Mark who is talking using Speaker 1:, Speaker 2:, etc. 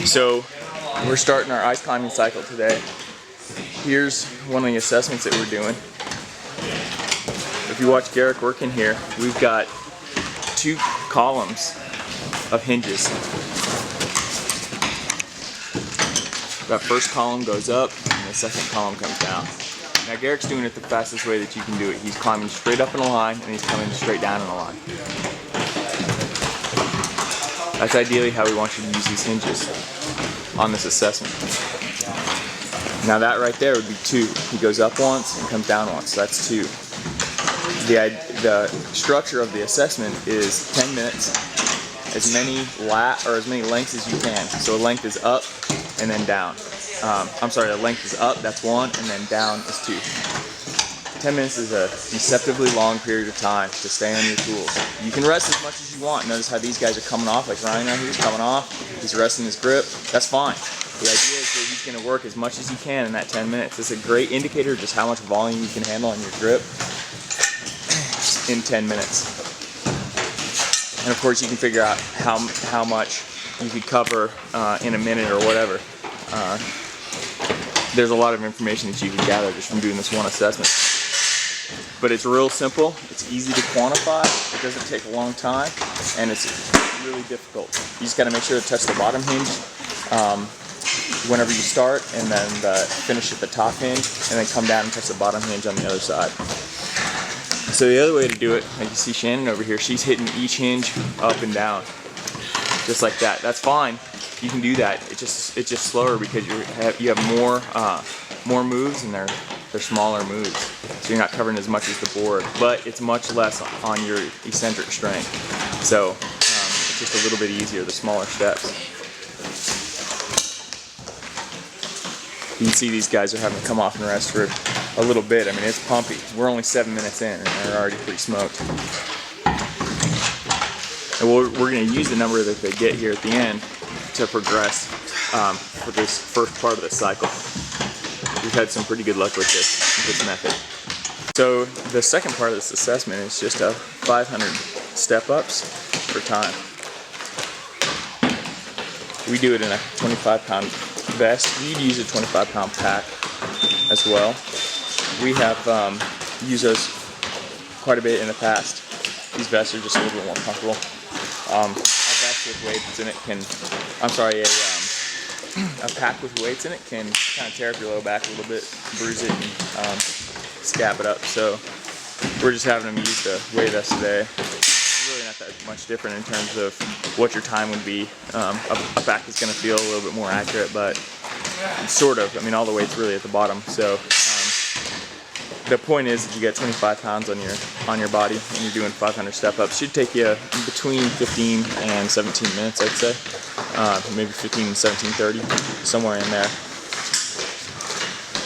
Speaker 1: So we're starting our ice climbing cycle today. Here's one of the assessments that we're doing. If you watch Garrick working here, we've got 2 columns of hinges. That first column goes up and the second column comes down. Now Garrick's doing it the fastest way that you can do it. He's climbing straight up in a line and he's coming straight down in a line. That's ideally how we want you to use these hinges on this assessment. Now that right there would be 2. He goes up once and comes down once, so that's 2. The structure of the assessment is 10 minutes, as many lengths as you can. So a length is up and then down. A length is up, that's 1, and then down is 2. 10 minutes is a deceptively long period of time to stay on your tools. You can rest as much as you want. Notice how these guys are coming off, like Ryan right here is coming off. He's resting his grip. That's fine. The idea is that he's going to work as much as he can in that 10 minutes. It's a great indicator of just how much volume you can handle on your grip in 10 minutes. And of course you can figure out how much you could cover in a minute or whatever. There's a lot of information that you can gather just from doing this one assessment. But it's real simple, it's easy to quantify, it doesn't take a long time, and it's really difficult. You just got to make sure to touch the bottom hinge whenever you start, and then finish at the top hinge, and then come down and touch the bottom hinge on the other side. So the other way to do it, like you see Shannon over here, she's hitting each hinge up and down, just like that. That's fine. You can do that. It's just slower because you have more moves, and they're smaller moves, so you're not covering as much as the board, but it's much less on your eccentric strength. So it's just a little bit easier, the smaller steps. You can see these guys are having to come off and rest for a little bit. I mean, it's pumpy. We're only 7 minutes in, and they're already pretty smoked. And we're going to use the number that they get here at the end to progress for this first part of the cycle. We've had some pretty good luck with this method. So the second part of this assessment is just 500 step-ups for time. We do it in a 25-pound vest. You'd use a 25-pound pack as well. We have used those quite a bit in the past. These vests are just a little bit more comfortable. A vest with weights in it can, a pack with weights in it can kind of tear up your low back a little bit, bruise it, and scab it up. So we're just having them use the weight vest today. It's really not that much different in terms of what your time would be. A pack is going to feel a little bit more accurate, but sort of. I mean, all the weight's really at the bottom. So the point is that you get 25 pounds on your body and you're doing 500 step-ups. Should take you between 15 and 17 minutes, I'd say. Maybe 15 and 17, 30, somewhere in there.